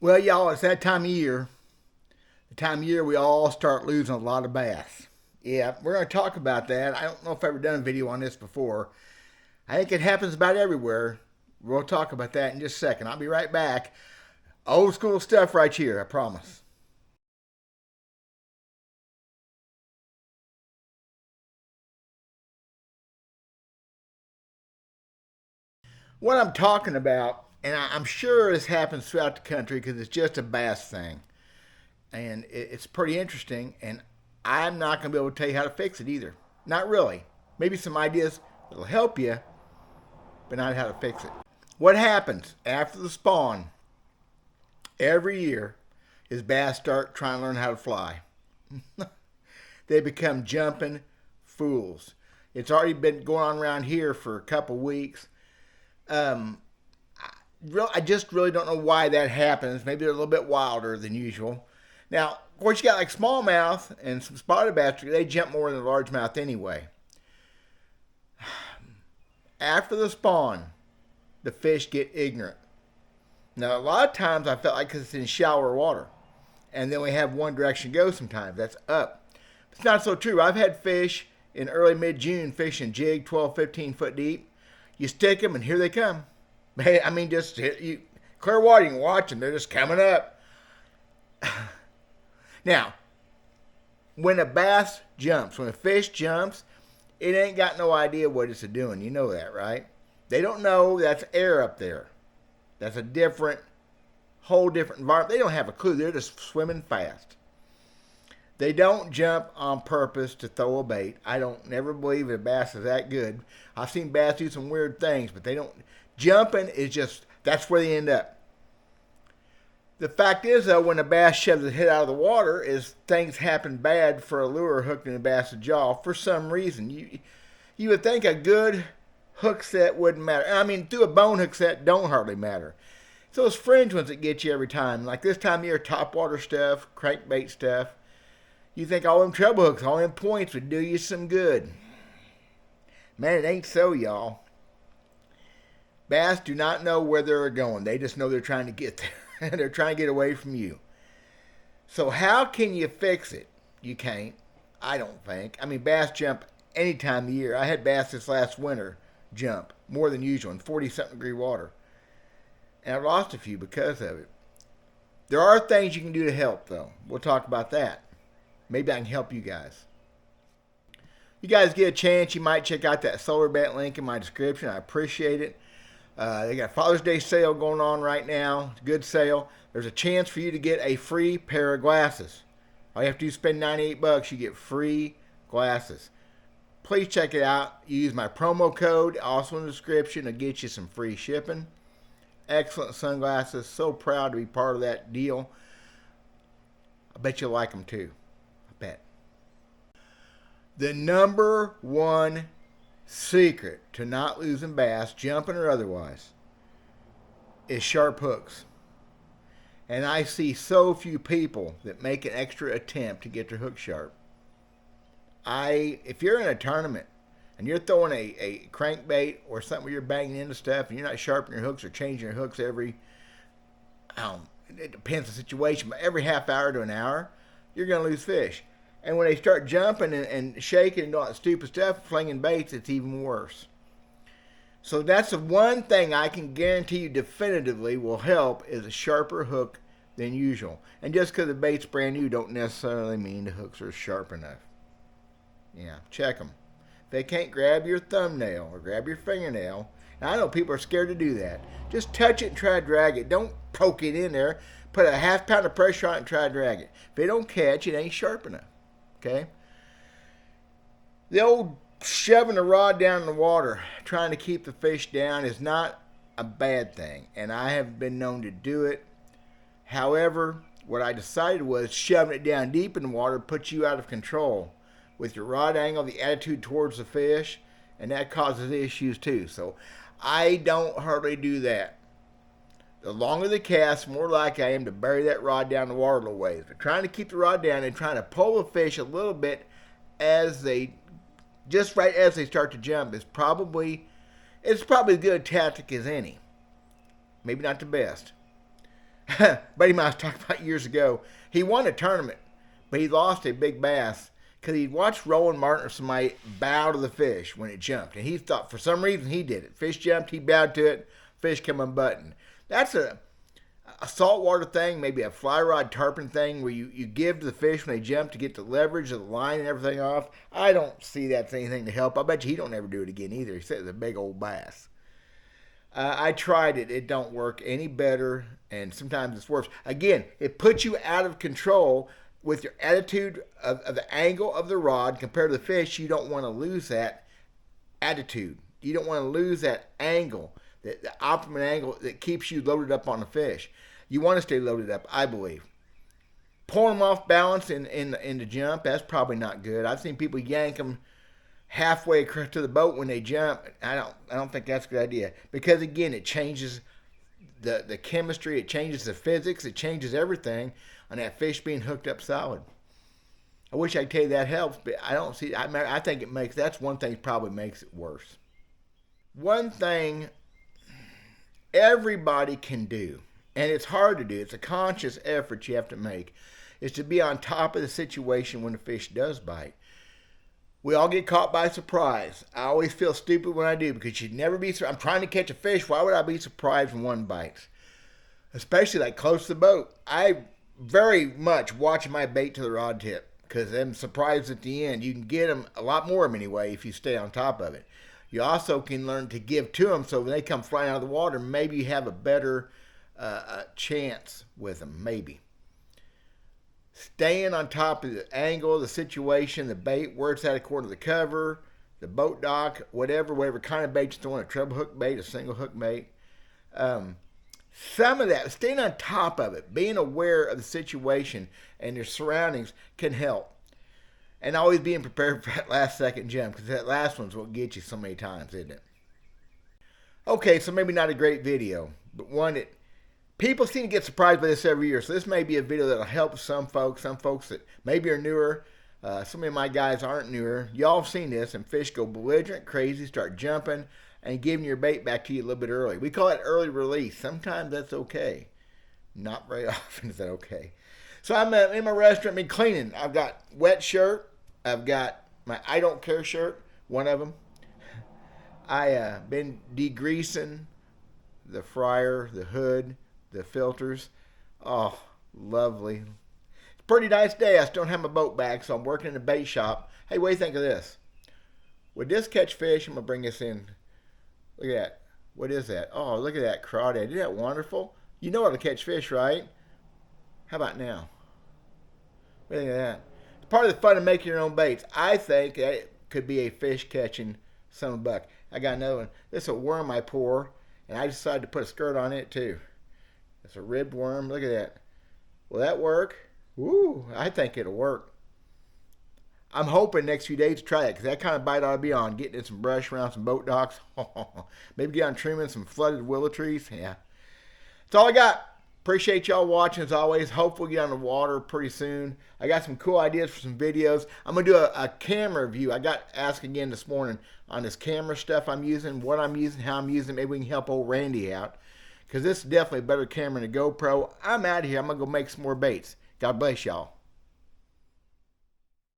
Well, y'all, it's that time of year. The time of year we all start losing a lot of bass. Yeah, we're going to talk about that. I don't know if I've ever done a video on this before. I think it happens about everywhere. We'll talk about that in just a second. I'll be right back. Old school stuff right here, I promise. What I'm talking about, and I'm sure this happens throughout the country because it's just a bass thing. And it's pretty interesting. And I'm not going to be able to tell you how to fix it either. Not really. Maybe some ideas that'll help you, but not how to fix it. What happens after the spawn every year is bass start trying to learn how to fly. They become jumping fools. It's already been going on around here for a couple weeks. Um, I just really don't know why that happens. Maybe they're a little bit wilder than usual. Now, of course, you got like smallmouth and some spotted bass. They jump more than largemouth anyway. After the spawn, the fish get ignorant. Now, a lot of times I felt like because it's in shallower water, and then we have one direction to go sometimes. That's up. It's not so true. I've had fish in early mid-June fishing jig 12, 15 foot deep. You stick them, and here they come. I mean, just you, clear water, you can watch them. They're just coming up. Now, when a bass jumps, when a fish jumps, it ain't got no idea what it's doing. You know that, right? They don't know that's air up there. That's a whole different environment. They don't have a clue. They're just swimming fast. They don't jump on purpose to throw a bait. I don't never believe a bass is that good. I've seen bass do some weird things, but they don't. Jumping is just, that's where they end up. The fact is, though, when a bass shoves its head out of the water, is things happen bad for a lure hooked in a bass's jaw for some reason. You would think a good hook set wouldn't matter. I mean, through a bone hook set don't hardly matter. It's those fringe ones that get you every time. Like this time of year, topwater stuff, crankbait stuff. You think all them treble hooks, all them points would do you some good. Man, it ain't so, y'all. Bass do not know where they're going. They just know they're trying to get there. They're trying to get away from you. So how can you fix it? You can't. I don't think. I mean, bass jump any time of year. I had bass this last winter jump more than usual in 40-something degree water. And I lost a few because of it. There are things you can do to help, though. We'll talk about that. Maybe I can help you guys. You guys get a chance, you might check out that SolarBait link in my description. I appreciate it. They got a Father's Day sale going on right now. It's a good sale. There's a chance for you to get a free pair of glasses. All you have to do is spend $98. You get free glasses. Please check it out. Use my promo code, also in the description, to get you some free shipping. Excellent sunglasses. So proud to be part of that deal. I bet you'll like them too. I bet. The number one secret to not losing bass, jumping or otherwise, is sharp hooks. And I see so few people that make an extra attempt to get their hook sharp. If you're in a tournament and you're throwing a crankbait or something where you're banging into stuff and you're not sharpening your hooks or changing your hooks every, it depends on the situation, but every half hour to an hour, you're going to lose fish. And when they start jumping and shaking and doing that stupid stuff, flinging baits, it's even worse. So that's the one thing I can guarantee you definitively will help is a sharper hook than usual. And just because the bait's brand new don't necessarily mean the hooks are sharp enough. Yeah, check them. If they can't grab your thumbnail or grab your fingernail, and I know people are scared to do that, just touch it and try to drag it. Don't poke it in there. Put a half pound of pressure on it and try to drag it. If they don't catch, it ain't sharp enough. Okay? The old shoving the rod down in the water, trying to keep the fish down, is not a bad thing. And I have been known to do it. However, what I decided was shoving it down deep in the water puts you out of control with your rod angle, the attitude towards the fish, and that causes issues too. So I don't hardly do that. The longer the cast, the more likely I am to bury that rod down the water a little ways. But trying to keep the rod down and trying to pull the fish a little bit just right as they start to jump is probably as good a tactic as any. Maybe not the best. buddy of mine I was talking about years ago, he won a tournament, but he lost a big bass because he watched Roland Martin or somebody bow to the fish when it jumped. And he thought for some reason he did it. Fish jumped, he bowed to it, fish come unbuttoned. That's a saltwater thing, maybe a fly rod tarpon thing where you give to the fish when they jump to get the leverage of the line and everything off. I don't see that's anything to help. I bet you he don't ever do it again either. He said it's a big old bass. I tried it. It don't work any better, and sometimes it's worse. Again, it puts you out of control with your attitude of the angle of the rod compared to the fish. You don't want to lose that attitude. You don't want to lose that angle, the optimum angle that keeps you loaded up on the fish. You want to stay loaded up, I believe. Pulling them off balance in the jump, that's probably not good. I've seen people yank them halfway across to the boat when they jump. I don't think that's a good idea, because again, it changes the chemistry, it changes the physics, it changes everything on that fish being hooked up solid. I wish I could tell you that helps, but I don't see. I think it makes, that's one thing that probably makes it worse. One thing everybody can do, and it's hard to do, it's a conscious effort you have to make, is to be on top of the situation when the fish does bite. We all get caught by surprise. I always feel stupid when I do, because you'd never be, I'm trying to catch a fish, why would I be surprised when one bites? Especially like close to the boat. I very much watch my bait to the rod tip, because I'm surprised at the end. You can get them, a lot more of them anyway, if you stay on top of it. You also can learn to give to them, so when they come flying out of the water, maybe you have a better chance with them, maybe. Staying on top of the angle, the situation, the bait, where it's at according to the cover, the boat dock, whatever kind of bait you're throwing, a treble hook bait, a single hook bait. Some of that, staying on top of it, being aware of the situation and your surroundings can help. And always being prepared for that last second jump, because that last one's what gets you so many times, isn't it? Okay, so maybe not a great video, but one that people seem to get surprised by this every year. So this may be a video that'll help some folks that maybe are newer. Some of my guys aren't newer. Y'all have seen this, and fish go belligerent, crazy, start jumping, and giving your bait back to you a little bit early. We call it early release. Sometimes that's okay. Not very often is that okay. So I'm in my restaurant, been cleaning. I've got wet shirt. I've got my I don't care shirt, one of them. I been degreasing the fryer, the hood, the filters. Oh, lovely. It's a pretty nice day. I still don't have my boat back, so I'm working in the bait shop. Hey, what do you think of this? Would this catch fish? I'm going to bring this in. Look at that. What is that? Oh, look at that crawdad. Isn't that wonderful? You know how to catch fish, right? How about now? What do you think of that? It's part of the fun of making your own baits. I think that it could be a fish catching some buck. I got another one. This is a worm I pour, and I decided to put a skirt on it too. It's a ribbed worm. Look at that. Will that work? Woo, I think it'll work. I'm hoping next few days to try that, because that kind of bite ought to be on. Getting in some brush around some boat docks. Maybe get on trimming some flooded willow trees. Yeah. That's all I got. Appreciate y'all watching as always. Hope we'll get on the water pretty soon. I got some cool ideas for some videos. I'm going to do a camera review. I got asked again this morning on this camera stuff I'm using, what I'm using, how I'm using it. Maybe we can help old Randy out, because this is definitely a better camera than a GoPro. I'm out of here. I'm going to go make some more baits. God bless y'all.